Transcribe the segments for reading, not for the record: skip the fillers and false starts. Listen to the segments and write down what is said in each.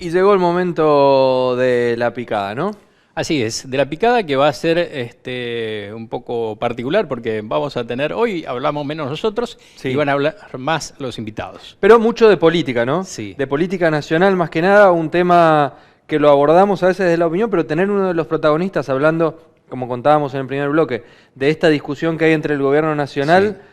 Y llegó el momento de la picada, ¿no? Así es, de la picada que va a ser un poco particular porque vamos a tener, hoy hablamos menos nosotros y Sí. van a hablar más los invitados. Pero mucho de política, ¿no? Sí, De política nacional más que nada, un tema que lo abordamos a veces desde la opinión, pero tener uno de los protagonistas hablando, como contábamos en el primer bloque, de esta discusión que hay entre el gobierno nacional sí,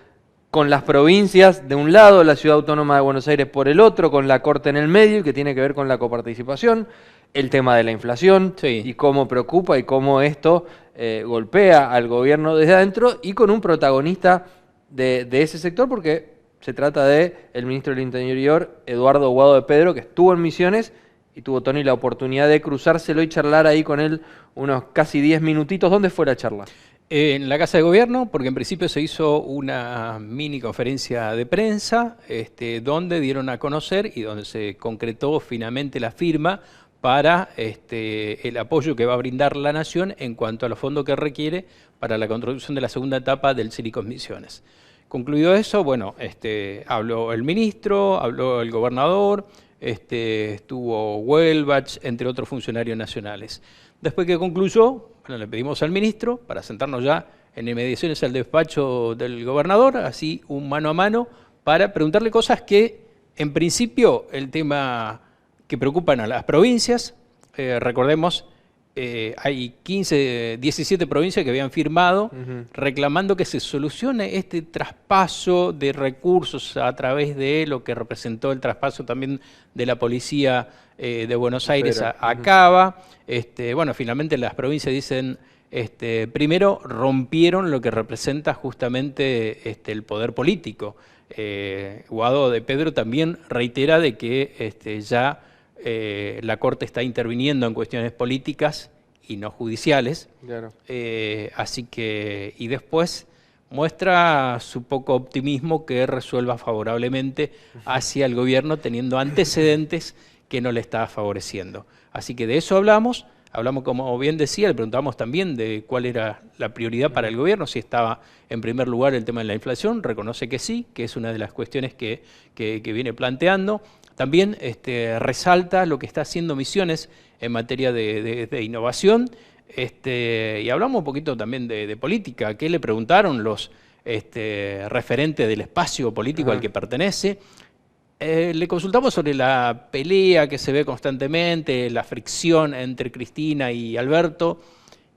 con las provincias de un lado, la Ciudad Autónoma de Buenos Aires por el otro, con la Corte en el medio, que tiene que ver con la coparticipación, el tema de la inflación sí. y cómo preocupa y cómo esto golpea al gobierno desde adentro y con un protagonista de ese sector, porque se trata de el ministro del Interior, Eduardo Guado de Pedro, que estuvo en Misiones y tuvo, Tony, la oportunidad de cruzárselo y charlar ahí con él unos casi 10 minutitos. ¿Dónde fue la charla? En la Casa de Gobierno, porque en principio se hizo una mini conferencia de prensa, donde dieron a conocer y donde se concretó finalmente la firma para el apoyo que va a brindar la Nación en cuanto a los fondos que requiere para la construcción de la segunda etapa del Silicon Misiones. Concluido eso, bueno, habló el ministro, habló el gobernador, estuvo Welbach, entre otros funcionarios nacionales. Después que concluyó, bueno, le pedimos al ministro para sentarnos ya en inmediaciones al despacho del gobernador, así un mano a mano, para preguntarle cosas que, en principio, el tema que preocupan a las provincias, recordemos, hay 17 provincias que habían firmado reclamando que se solucione este traspaso de recursos a través de lo que representó el traspaso también de la policía de Buenos Aires a Cava. Bueno, finalmente las provincias dicen, primero rompieron lo que representa justamente el poder político. Guado de Pedro también reitera de que ya la Corte está interviniendo en cuestiones políticas y no judiciales. Claro. Así que, y después muestra su poco optimismo que resuelva favorablemente hacia el gobierno teniendo antecedentes que no le está favoreciendo. Así que de eso hablamos. Hablamos, como bien decía, le preguntamos también de cuál era la prioridad para el gobierno, si estaba en primer lugar el tema de la inflación, reconoce que sí, que es una de las cuestiones que viene planteando. También resalta lo que está haciendo Misiones en materia de innovación, y hablamos un poquito también de política. ¿Qué le preguntaron los referentes del espacio político al que pertenece? Le consultamos sobre la pelea que se ve constantemente, la fricción entre Cristina y Alberto,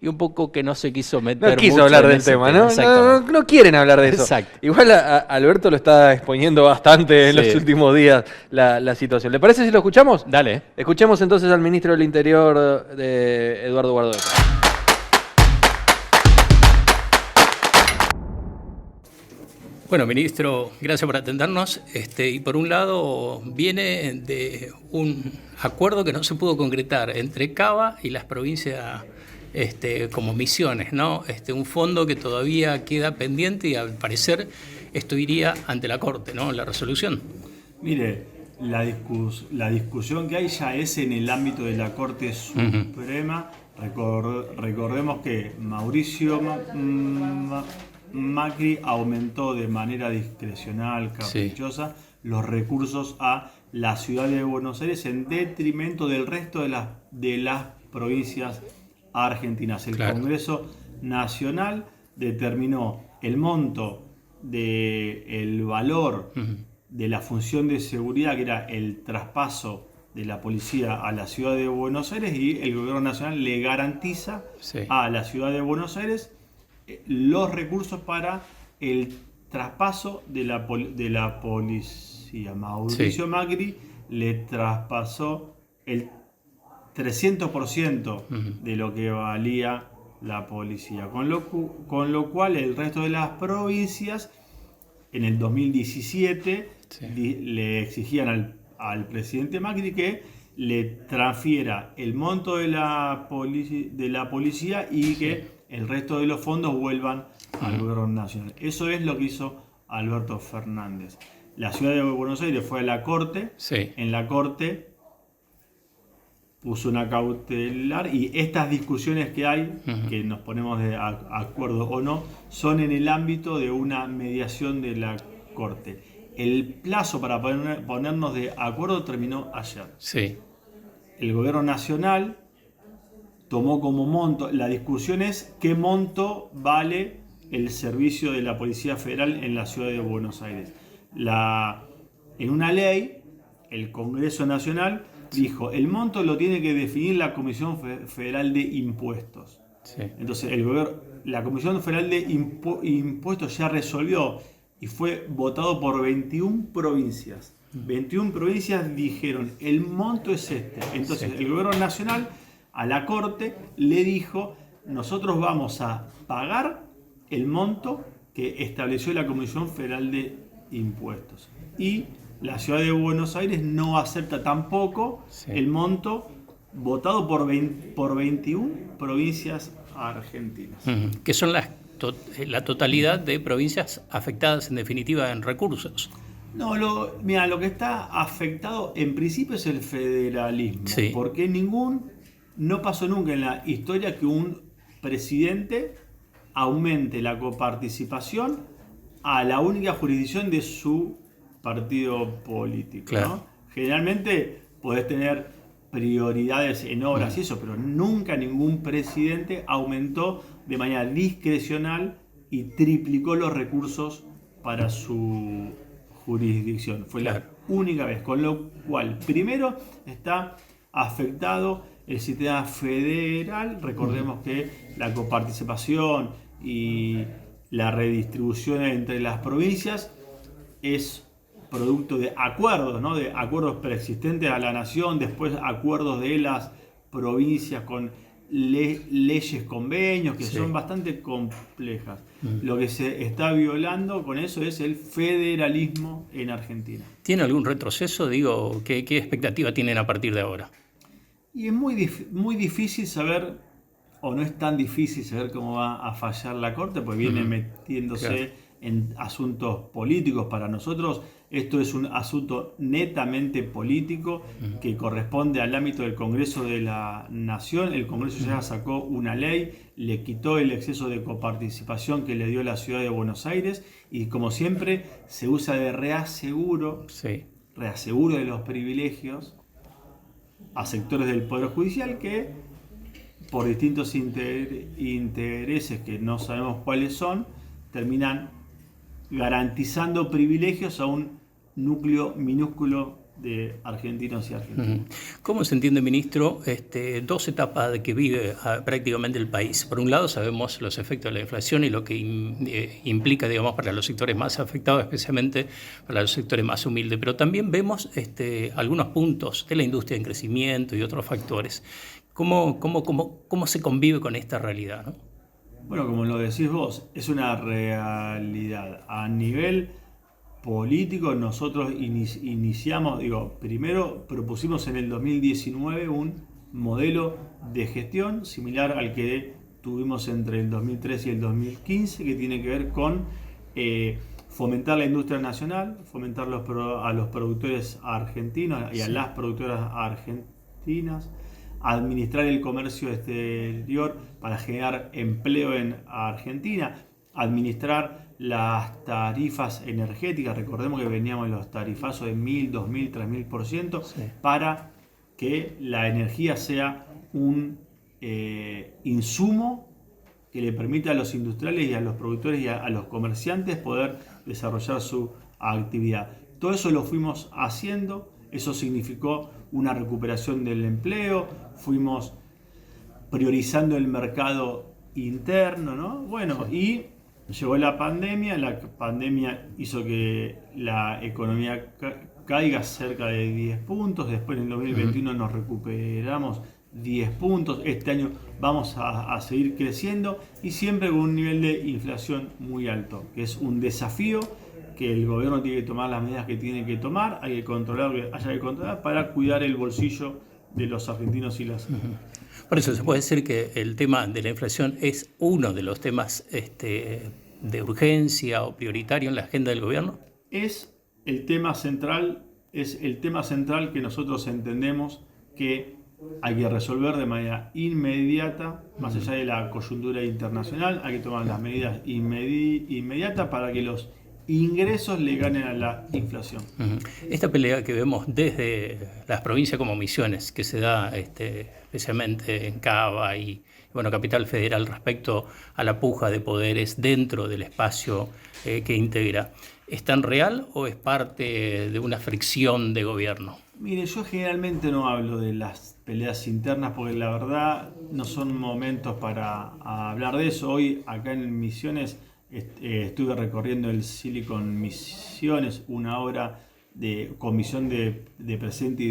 y un poco que no se quiso meter No quiso mucho hablar en del ese tema, ¿no? No quieren hablar de eso. Exacto. Igual Alberto lo está exponiendo bastante en los últimos días la situación. ¿Le parece si lo escuchamos? Dale. Escuchemos entonces al ministro del Interior, de Eduardo Guado de Pedro. Bueno, ministro, gracias por atendernos. Y por un lado viene de un acuerdo que no se pudo concretar entre Cava y las provincias como Misiones, ¿no? Un fondo que todavía queda pendiente y al parecer esto iría ante la Corte, ¿no? La resolución. Mire, la discusión que hay ya es en el ámbito de la Corte Suprema. Recordemos que Mauricio Macri aumentó de manera discrecional, caprichosa, los recursos a la ciudad de Buenos Aires en detrimento del resto de las provincias argentinas. El Congreso Nacional determinó el monto del valor de la función de seguridad, que era el traspaso de la policía a la ciudad de Buenos Aires, y el gobierno nacional le garantiza a la ciudad de Buenos Aires los recursos para el traspaso de la policía. Mauricio Macri le traspasó el 300% de lo que valía la policía, con lo cual el resto de las provincias en el 2017 le exigían al presidente Macri que le transfiera el monto de la policía y que el resto de los fondos vuelvan al gobierno nacional. Eso es lo que hizo Alberto Fernández. La ciudad de Buenos Aires fue a la Corte, en la Corte puso una cautelar, y estas discusiones que hay, que nos ponemos de acuerdo o no, son en el ámbito de una mediación de la Corte. El plazo para ponernos de acuerdo terminó ayer. el gobierno nacional tomó como monto, la discusión es qué monto vale el servicio de la Policía Federal en la ciudad de Buenos Aires. En una ley, el Congreso Nacional dijo, el monto lo tiene que definir la Comisión Federal de Impuestos. Sí. Entonces, la Comisión Federal de Impuestos ya resolvió y fue votado por 21 provincias. 21 provincias dijeron, el monto es este. Entonces, el gobierno nacional a la Corte le dijo, nosotros vamos a pagar el monto que estableció la Comisión Federal de Impuestos. Y la ciudad de Buenos Aires no acepta tampoco el monto votado por 21 provincias argentinas. Que son la totalidad de provincias afectadas en definitiva en recursos. No, mira, lo que está afectado en principio es el federalismo, porque no pasó nunca en la historia que un presidente aumente la coparticipación a la única jurisdicción de su partido político. Claro. ¿No? Generalmente podés tener prioridades en obras y eso, pero nunca ningún presidente aumentó de manera discrecional y triplicó los recursos para su jurisdicción. Fue la única vez, con lo cual primero está afectado el sistema federal. Recordemos que la coparticipación y la redistribución entre las provincias es producto de acuerdos, ¿no? De acuerdos preexistentes a la nación, después acuerdos de las provincias con leyes, convenios, que son bastante complejas. Lo que se está violando con eso es el federalismo en Argentina. ¿Tiene algún retroceso? Digo, ¿qué expectativa tienen a partir de ahora? Y es muy difícil saber, o no es tan difícil saber cómo va a fallar la Corte, pues viene metiéndose en asuntos políticos. Para nosotros esto es un asunto netamente político que corresponde al ámbito del Congreso de la Nación. El Congreso ya sacó una ley, le quitó el exceso de coparticipación que le dio la ciudad de Buenos Aires y, como siempre, se usa de reaseguro de los privilegios a sectores del Poder Judicial que, por distintos intereses que no sabemos cuáles son, terminan garantizando privilegios a un núcleo minúsculo de argentinos y argentinas. ¿Cómo se entiende, ministro, dos etapas de que vive prácticamente el país? Por un lado, sabemos los efectos de la inflación y lo que implica, digamos, para los sectores más afectados, especialmente para los sectores más humildes, pero también vemos algunos puntos de la industria en crecimiento y otros factores. ¿Cómo se convive con esta realidad, ¿no? Bueno, como lo decís vos, es una realidad. A nivel político, nosotros iniciamos, primero propusimos en el 2019 un modelo de gestión similar al que tuvimos entre el 2013 y el 2015, que tiene que ver con fomentar la industria nacional, fomentar a los productores argentinos y a las productoras argentinas, administrar el comercio exterior para generar empleo en Argentina, administrar las tarifas energéticas. Recordemos que veníamos en los tarifazos de 1000, 2000, 3000%, para que la energía sea un insumo que le permita a los industriales y a los productores y a los comerciantes poder desarrollar su actividad. Todo eso lo fuimos haciendo. Eso significó una recuperación del empleo, fuimos priorizando el mercado interno, ¿no? Bueno, y llegó la pandemia hizo que la economía caiga cerca de 10 puntos, después en el 2021 nos recuperamos 10 puntos, este año vamos a seguir creciendo y siempre con un nivel de inflación muy alto, que es un desafío que el gobierno tiene que tomar las medidas que tiene que tomar, hay que controlar lo que haya que controlar para cuidar el bolsillo de los argentinos y las argentinas. Por eso se puede decir que el tema de la inflación es uno de los temas de urgencia o prioritario en la agenda del gobierno. Es el tema central que nosotros entendemos que hay que resolver de manera inmediata, más allá de la coyuntura internacional. Hay que tomar las medidas inmediatas para que los ingresos le ganen a la inflación. Esta pelea que vemos desde las provincias como Misiones, que se da especialmente en Cava y Capital Federal respecto a la puja de poderes dentro del espacio que integra, ¿es tan real o es parte de una fricción de gobierno? Mire, yo generalmente no hablo de las peleas internas porque la verdad no son momentos para hablar de eso. Hoy acá en Misiones estuve recorriendo el Silicon Misiones, una obra de comisión de presente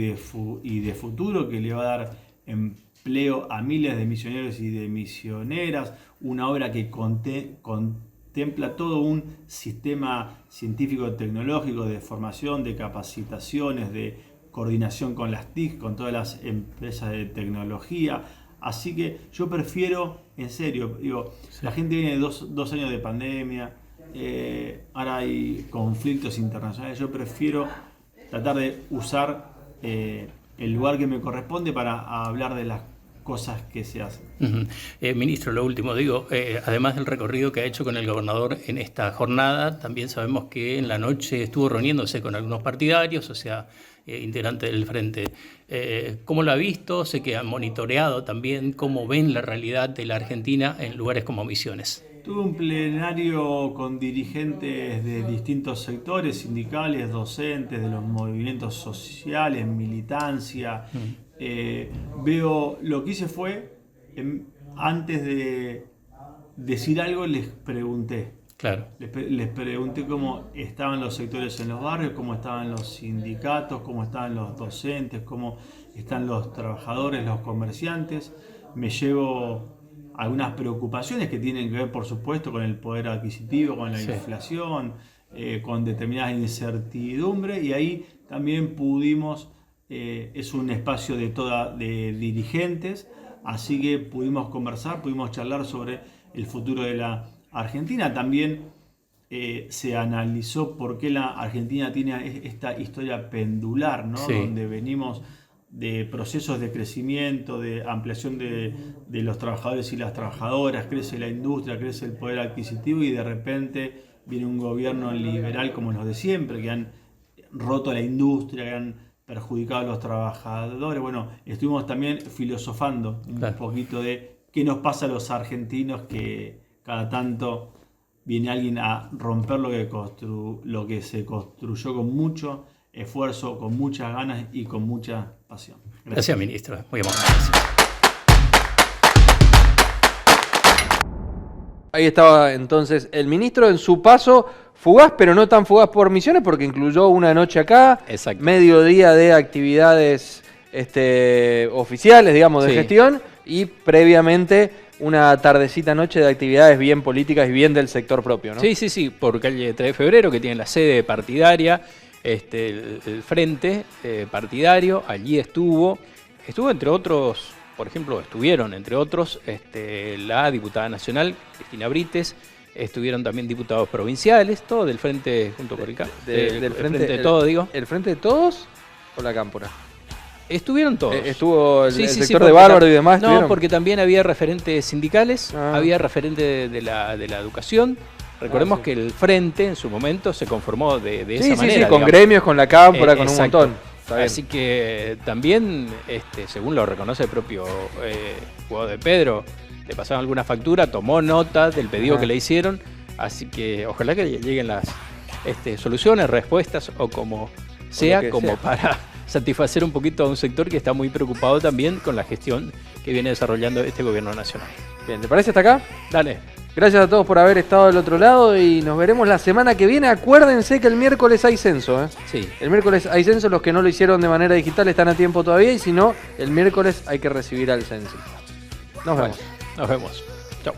y de futuro que le va a dar empleo a miles de misioneros y de misioneras, una obra que contempla todo un sistema científico tecnológico de formación, de capacitaciones, de coordinación con las TIC, con todas las empresas de tecnología. Así que yo prefiero, en serio, la gente viene de dos años de pandemia, ahora hay conflictos internacionales, yo prefiero tratar de usar el lugar que me corresponde para hablar de las cosas que se hacen. Ministro, lo último, además del recorrido que ha hecho con el gobernador en esta jornada, también sabemos que en la noche estuvo reuniéndose con algunos partidarios, integrantes del Frente. ¿Cómo lo ha visto? Sé que han monitoreado también cómo ven la realidad de la Argentina en lugares como Misiones. Tuve un plenario con dirigentes de distintos sectores, sindicales, docentes, de los movimientos sociales, militancia. Veo, lo que hice fue, antes de decir algo, les pregunté. Claro. Les pregunté cómo estaban los sectores en los barrios, cómo estaban los sindicatos, cómo estaban los docentes, cómo están los trabajadores, los comerciantes. Me llevo algunas preocupaciones que tienen que ver, por supuesto, con el poder adquisitivo, con la inflación, con determinadas incertidumbres, y ahí también pudimos, es un espacio de dirigentes, así que pudimos conversar, pudimos charlar sobre el futuro de la Argentina. También se analizó por qué la Argentina tiene esta historia pendular, ¿no? Sí. Donde venimos de procesos de crecimiento, de ampliación de los trabajadores y las trabajadoras, crece la industria, crece el poder adquisitivo y de repente viene un gobierno liberal como los de siempre, que han roto la industria, que han perjudicado a los trabajadores. Bueno, estuvimos también filosofando un poquito de qué nos pasa a los argentinos, que cada tanto viene alguien a romper lo que se construyó con mucho esfuerzo, con muchas ganas y con mucha pasión. Gracias, ministro. Muy amable. Ahí estaba entonces el ministro en su paso fugaz, pero no tan fugaz por Misiones, porque incluyó una noche acá, mediodía de actividades oficiales, digamos, de gestión, y previamente una tardecita noche de actividades bien políticas y bien del sector propio, ¿no? Sí, por calle 3 de Febrero, que tiene la sede partidaria, el frente partidario. Allí estuvo entre otros, por ejemplo, estuvieron entre otros la diputada nacional, Cristina Brites, estuvieron también diputados provinciales, todo del frente junto con del frente de todo, digo. ¿El frente de todos o la cámpora? Estuvieron todos. Estuvo el sector de Bárbaro y demás. No, porque también había referentes sindicales, había referentes de la educación. Recordemos que el frente en su momento se conformó de esa manera. Con gremios, con la cámpora, con un montón. Así que también, según lo reconoce el propio Guado de Pedro, le pasaron alguna factura, tomó nota del pedido que le hicieron. Así que ojalá que lleguen las soluciones, respuestas o como sea, para satisfacer un poquito a un sector que está muy preocupado también con la gestión que viene desarrollando este gobierno nacional. Bien, ¿te parece hasta acá? Dale. Gracias a todos por haber estado del otro lado y nos veremos la semana que viene. Acuérdense que el miércoles hay censo, ¿eh? Sí. El miércoles hay censo, los que no lo hicieron de manera digital están a tiempo todavía, y si no, el miércoles hay que recibir al censo. Nos vemos. Nos vemos. Chao.